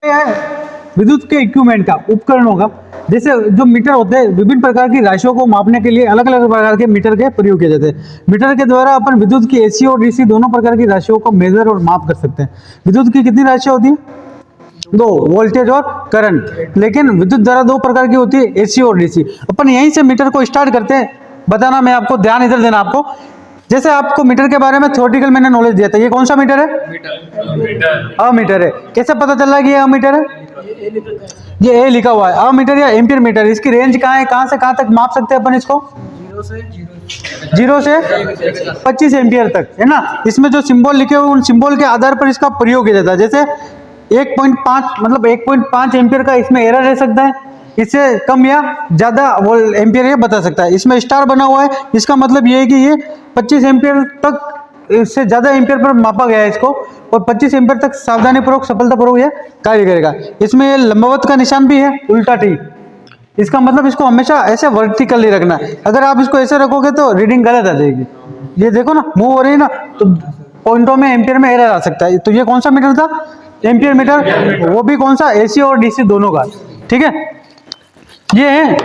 है विद्युत के इक्विपमेंट का, उपकरणों का। जैसे जो मीटर होते हैं, विभिन्न प्रकार की राशियों को मापने के लिए अलग अलग प्रकार के मीटर के प्रयोग किए जाते हैं। मीटर के द्वारा अपन विद्युत की एसी और डीसी दोनों प्रकार की राशियों को मेजर और माप कर सकते हैं। विद्युत की कितनी राशियां होती है? दो, वोल्टेज और करंट। लेकिन विद्युत धारा दो प्रकार की होती है, एसी और डीसी। अपन यहीं से मीटर को स्टार्ट करते हैं बताना। मैं आपको ध्यान इधर देना आपको। जैसे आपको मीटर के बारे में थ्योरेटिकल मैंने नॉलेज दिया था, ये कौन सा मीटर है? मीटर है। कैसे पता चल रहा है कि ये मीटर है? ये ए लिखा हुआ है, मीटर या एम्पियर मीटर। इसकी रेंज कहाँ है, कहाँ से कहाँ तक माप सकते हैं अपन इसको? 0 से 25 एम्पियर तक, है ना। इसमें जो सिंबल लिखे हुए उन सिंबल के आधार पर इसका प्रयोग किया जाता है। जैसे 1.5 मतलब 1.5 एम्पियर का इसमें एरर रह सकता है, इससे कम या ज्यादा वो एम्पियर ये बता सकता है। इसमें स्टार बना हुआ है, इसका मतलब ये है कि ये 25 एम्पियर तक, इससे ज्यादा एम्पियर पर मापा गया है इसको, और 25 एम्पियर तक सावधानी पूर्वक सफलतापूर्वक ये कार्य करेगा। इसमें ये लंबवत का निशान भी है, उल्टा टी। इसका मतलब इसको हमेशा ऐसे वर्टिकल ही रखना है। अगर आप इसको ऐसे रखोगे तो रीडिंग गलत आ जाएगी। ये देखो ना, मूव हो रही है ना, तो पॉइंटों में एम्पियर में एरर आ सकता है। तो ये कौन सा मीटर था? Ampere meter. वो भी कौन सा? एसी और डीसी दोनों का, ठीक है। ये है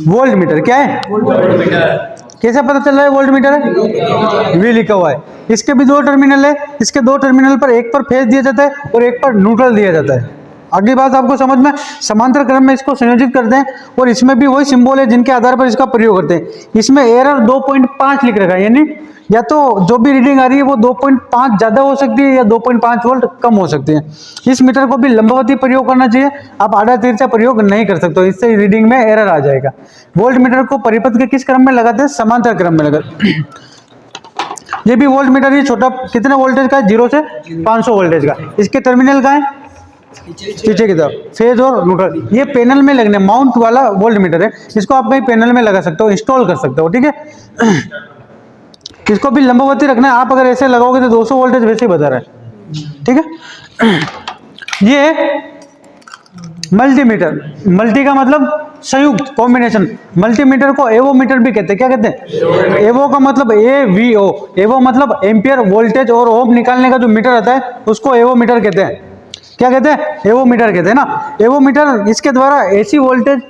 वोल्ट मीटर। क्या है? कैसे पता चल रहा है वोल्ट मीटर है? वी लिखा हुआ है। इसके भी दो टर्मिनल है। इसके दो टर्मिनल पर एक पर फेज दिया जाता है और एक पर न्यूट्रल दिया जाता है। अगली बात आपको समझ में, समांतर क्रम में इसको संयोजित करते हैं, और इसमें भी वही सिंबल है जिनके आधार पर इसका प्रयोग करते हैं। इसमें एरर 2.5 लिख रखा है, यानी या तो जो भी रीडिंग आ रही है वो 2.5 ज्यादा हो सकती है या 2.5 वोल्ट कम हो सकती है। इस मीटर को भी लंबवती प्रयोग करना चाहिए, आप आधा तिरछा प्रयोग नहीं कर सकते, इससे रीडिंग में एरर आ जाएगा। वोल्ट मीटर को परिपथ के किस क्रम में लगाते हैं? समांतर क्रम में लगाते। ये भी वोल्ट मीटर, ये छोटा कितने वोल्टेज का है? 0 से 500 वोल्टेज का। इसके टर्मिनल का है पीछे की तरफ, फेज और न्यूट्रल। ये पैनल में लगने माउंट वाला वोल्ट मीटर है। इसको आप कहीं पैनल में लगा सकते हो, इंस्टॉल कर सकते हो, ठीक है। इसको भी लंबवती रखना है। आप अगर ऐसे लगाओगे तो 200 वोल्टेज वैसे ही बता रहा है, ठीक है। ये मल्टीमीटर, मल्टी का मतलब संयुक्त, कॉम्बिनेशन। मल्टीमीटर को एवोमीटर भी कहते हैं। क्या कहते हैं? एवो का मतलब AVO, एवो मतलब एम्पियर, वोल्टेज और ओम निकालने का जो मीटर आता है उसको एवोमीटर कहते हैं। क्या कहते हैं? एवोमीटर कहते हैं ना। एवोमीटर, इसके द्वारा AC voltage,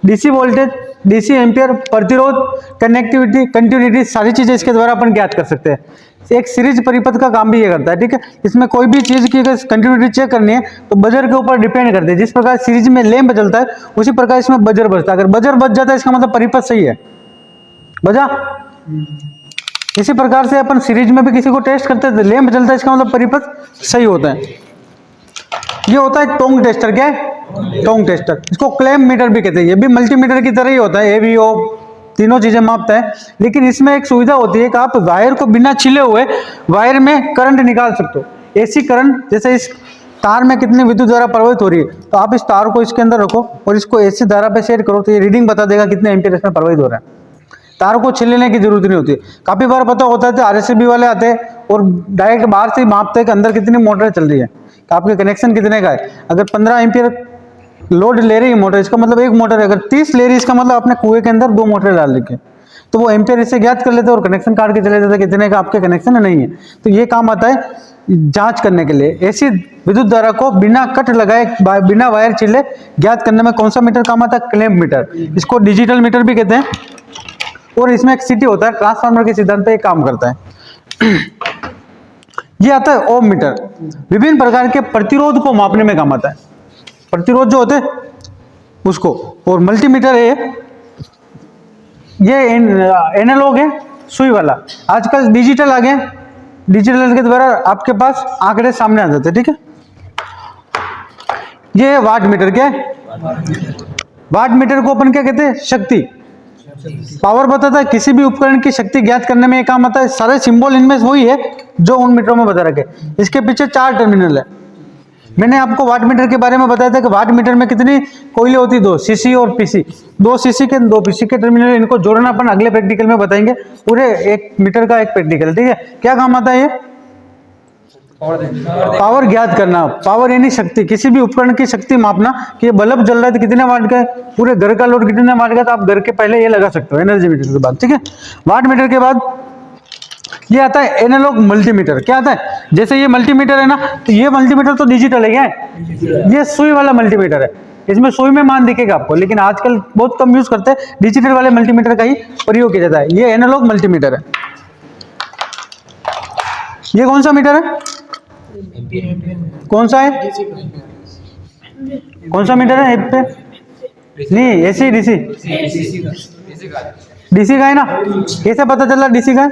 DC voltage, DC ampere, प्रतिरोध, कनेक्टिविटी, कंटिन्यूटी, सारी चीजें इसके द्वारा अपन ज्ञात कर सकते हैं। एक सीरीज परिपथ का काम भी ये करता है, ठीक है। इसमें कोई भी चीज की अगर कंटिन्यूटी चेक करनी है तो बजर के ऊपर डिपेंड करते हैं। जिस प्रकार सीरीज में लैंप चलता है उसी प्रकार इसमें बजर बजता है। अगर बजर बज जाता है इसका मतलब परिपथ सही है, बजा। इसी प्रकार से अपन सीरीज में भी किसी को टेस्ट करते हैं, लैंप चलता है इसका मतलब परिपथ सही होता है। ये होता है टोंग टेस्टर। क्या है? टोंग टेस्टर। इसको क्लैंप मीटर भी कहते हैं। ये भी मल्टीमीटर की तरह ही होता है, AVO, तीनों चीजें मापता है। लेकिन इसमें एक सुविधा होती है कि आप वायर को बिना छिले हुए वायर में करंट निकाल सकते हो। एसी करंट, जैसे इस तार में कितनी विद्युत धारा प्रवाहित हो रही है, तो आप इस तार को इसके अंदर रखो और इसको एसी धारा पे सेट करो तो ये रीडिंग बता देगा कितने एम्पीयर इसमें प्रवाहित हो रहा है। तार को छिलने की जरूरत नहीं होती। काफी बार पता होता है तो RSB वाले आते हैं और डायरेक्ट बाहर से ही मापते हैं कि अंदर कितनी मोटर चल रही है, आपके कनेक्शन कितने का है। अगर 15 एम्पीयर लोड ले रही है मोटर, इसका मतलब एक मोटर है। अगर 30 ले रही है इसका मतलब आपने कुएं के अंदर 2 मोटर डाल रखी है। तो वो एम्पीयर इससे ज्ञात कर लेते हैं और कनेक्शन काट के चले जाते हैं कितने का आपके कनेक्शन है, नहीं है। तो ये काम आता है जांच करने के लिए। ऐसी विद्युत धारा को बिना कट लगाए, बिना वायर छिले ज्ञात करने में कौन सा मीटर काम आता है? Clamp meter. इसको डिजिटल मीटर भी कहते हैं। और इसमें एक CT होता है, ट्रांसफार्मर के सिद्धांत पे काम करता है। ये आता है ओम मीटर। विभिन्न प्रकार के प्रतिरोध को मापने में काम आता है, प्रतिरोध जो होते हैं उसको। और मल्टीमीटर है, ये एनालॉग है, सुई वाला। आजकल डिजिटल आ गए, डिजिटल के द्वारा आपके पास आंकड़े सामने आ जाते हैं, ठीक है। ये वाट मीटर। क्या है? वाट मीटर को अपन क्या कहते हैं? शक्ति, पावर बताता है। किसी भी उपकरण की शक्ति ज्ञात करने में ये काम आता है। सारे सिंबल इनमें वही है जो उन मीटरों में बता रखे। इसके पीछे 4 टर्मिनल है। मैंने आपको वाट मीटर के बारे में बताया था कि वाट मीटर में कितनी कोयले होती है? 2, CC और PC। 2 CC के 2 PC के टर्मिनल, इनको जोड़ना अपन अगले प्रैक्टिकल में बताएंगे। पूरे 1 मीटर का एक प्रैक्टिकल, ठीक है। क्या काम आता है ये? पावर ज्ञात करना। पावर यानी शक्ति, किसी भी उपकरण की शक्ति मापना कि ये बल्ब जल रहा है तो कितने वाट का है, पूरे घर का लोड कितने वाट का, तो आप घर के पहले ये लगा सकते हो एनर्जी मीटर के बाद, ठीक है। वाट मीटर के बाद ये आता है एनालॉग मल्टीमीटर। क्या आता है? जैसे ये मल्टीमीटर है ना, तो ये मल्टीमीटर तो डिजिटल है, क्या है? ये सुई वाला मल्टीमीटर है, इसमें सुई में मान दिखेगा आपको, लेकिन आजकल बहुत कम यूज करते हैं, डिजिटल वाले मल्टीमीटर का ही प्रयोग किया जाता है। ये एनालॉग मल्टीमीटर है। ये कौन सा मीटर है? कौन सा है? कौन सा मीटर है? पे नहीं, एसी डीसी? डीसी का है ना? कैसे पता चला डीसी का है?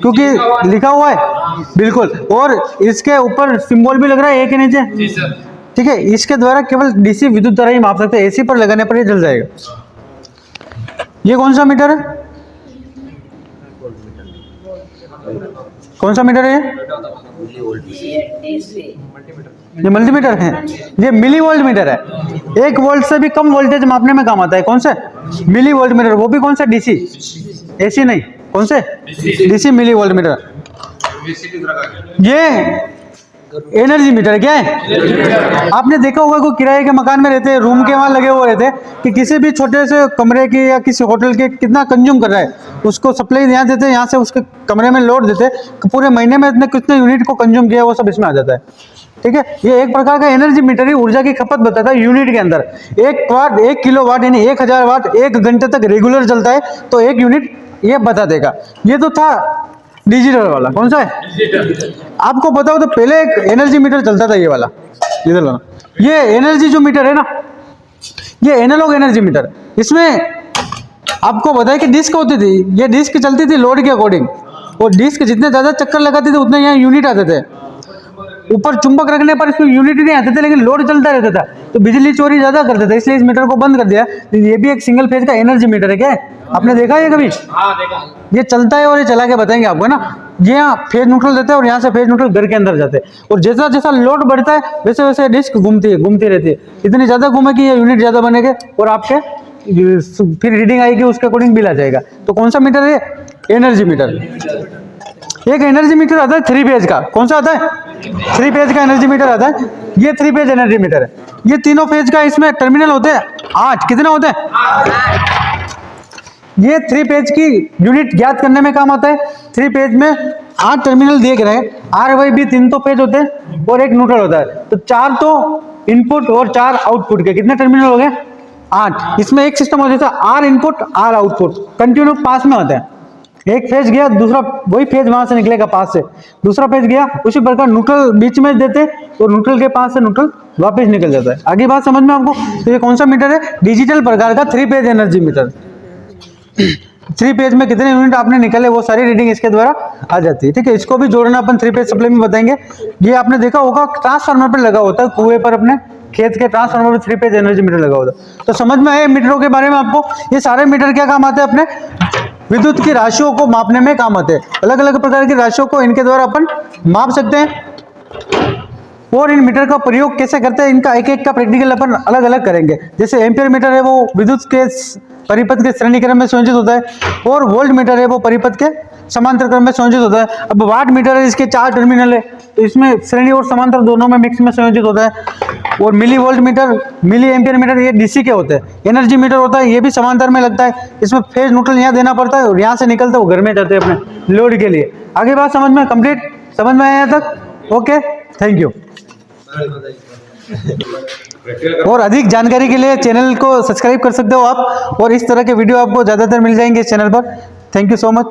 क्योंकि लिखा हुआ है, बिल्कुल, और इसके ऊपर सिंबल भी लग रहा है एक के नीचे, ठीक है। इसके द्वारा केवल डीसी विद्युत धारा ही माप सकते हैं, एसी पर लगाने पर ये जल जाएगा। ये कौन सा मीटर है? कौन सा मीटर है ये मल्टीमीटर है। ये मिली वोल्ट मीटर है, 1 वोल्ट से भी कम वोल्टेज मापने में काम आता है। कौन से? मिली वोल्ट मीटर, वो भी कौन सा? डीसी, एसी नहीं, कौन से? DC millivolt meter. ये एनर्जी मीटर क्या है? आपने देखा होगा कोई किराए के मकान में रहते हैं, रूम के वहां लगे हुए रहते हैं कि किसी भी छोटे से कमरे की या किसी होटल के कितना कंज्यूम कर रहा है, उसको सप्लाई यहाँ देते हैं, यहाँ से उसके कमरे में लोड देते हैं, पूरे महीने में इतने कितने यूनिट को कंज्यूम किया वो सब इसमें आ जाता है, ठीक है। ये एक प्रकार का एनर्जी मीटर ही ऊर्जा की खपत बताता है यूनिट के अंदर। 1 किलोवाट यानी 1000 वाट 1 घंटे तक रेगुलर चलता है, तो 1 यूनिट ये बता देगा। ये तो था डिजिटल वाला। कौन सा है? डिजिटल। आपको बताओ तो पहले एक एनर्जी मीटर चलता था, ये वाला, इधर वाला। ये एनर्जी जो मीटर है ना, ये एनालॉग एनर्जी मीटर। इसमें आपको बताया कि डिस्क होती थी, ये डिस्क चलती थी लोड के अकॉर्डिंग, और डिस्क जितने ज्यादा चक्कर लगाती थी उतने यहाँ यूनिट आते थे। ऊपर चुंबक रखने पर इसमें यूनिट नहीं आते थे, लेकिन लोड चलता रहता था, तो बिजली चोरी ज्यादा करते थे, इसलिए इस मीटर को बंद कर दिया। ये भी एक सिंगल फेज का एनर्जी मीटर है। क्या है? आपने देखा है कभी? हाँ, देखा। ये चलता है और ये चला के बताएंगे आपको, है ना। ये यहाँ फेज न्यूट्रल देते हैं और यहाँ से फेज न्यूट्रल घर के अंदर जाते हैं, और जैसा जैसा लोड बढ़ता है वैसे वैसे डिस्क घूमती रहती है। इतनी ज्यादा घूमेगी ये यूनिट ज्यादा बनेंगे और आपके फिर रीडिंग आएगी, उसके अकॉर्डिंग बिल आ जाएगा। तो कौन सा मीटर है? Energy meter. एक एनर्जी मीटर आता है 3 फेज का। कौन सा आता है? 3 फेज का एनर्जी मीटर आता है। ये 3 फेज एनर्जी मीटर है। ये तीनों फेज का इसमें टर्मिनल होते हैं 8। कितने होते हैं? ये 3 फेज की यूनिट ज्ञात करने में काम आता है। 3 फेज में 8 टर्मिनल दिए गए हैं। RYB 3 तो फेज होते हैं और एक न्यूट्रल होता है, तो 4 तो इनपुट और 4 आउटपुट के। कितने टर्मिनल हो गए? 8। इसमें एक सिस्टम हो जाता है R input R output, continue पास में होते हैं। एक फेज गया, दूसरा वही फेज वहां से निकलेगा पास से, दूसरा फेज गया, उसी प्रकार न्यूट्रल बीच में देते और न्यूट्रल के पास से न्यूट्रल वापस निकल जाता है। आगे बात समझ में आपको? तो ये कौन सा मीटर है? डिजिटल प्रकार का 3 फेज एनर्जी मीटर। 3 फेज में कितने यूनिट आपने निकाले वो सारी रीडिंग इसके द्वारा आ जाती है, ठीक है। इसको भी जोड़ना अपन 3 फेज सप्लाई में बताएंगे। ये आपने देखा होगा ट्रांसफार्मर पर लगा होता है, कुएं पर अपने खेत के ट्रांसफार्मर पर 3 फेज एनर्जी मीटर लगा होता है। तो समझ में आए मीटरों के बारे में आपको? ये सारे मीटर क्या काम आते हैं? अपने विद्युत की राशियों को मापने में काम आते हैं। अलग अलग प्रकार की राशियों को इनके द्वारा अपन माप सकते हैं। और इन मीटर का प्रयोग कैसे करते हैं, इनका एक एक का प्रैक्टिकल अपन अलग अलग करेंगे। जैसे एम्पियर मीटर है वो विद्युत के परिपथ के श्रेणी क्रम में संयोजित होता है, और वोल्ट मीटर है वो परिपथ के समांतर क्रम में संयोजित होता है। अब वाट मीटर है, इसके 4 टर्मिनल है, तो इसमें श्रेणी और समांतर दोनों में मिक्स में संयोजित होता है। और millivolt meter, milliampere meter ये डीसी के होते हैं। एनर्जी मीटर होता है, ये भी समांतर में लगता है, इसमें फेज न्यूट्रल यहाँ देना पड़ता है और यहाँ से निकलता है वो घर में जाते हैं अपने लोड के लिए। आगे बात समझ में कंप्लीट? समझ में आया यहाँ तक? Okay, thank you. और अधिक जानकारी के लिए चैनल को सब्सक्राइब कर सकते हो आप, और इस तरह के वीडियो आपको ज़्यादातर मिल जाएंगे इस चैनल पर। Thank you so much.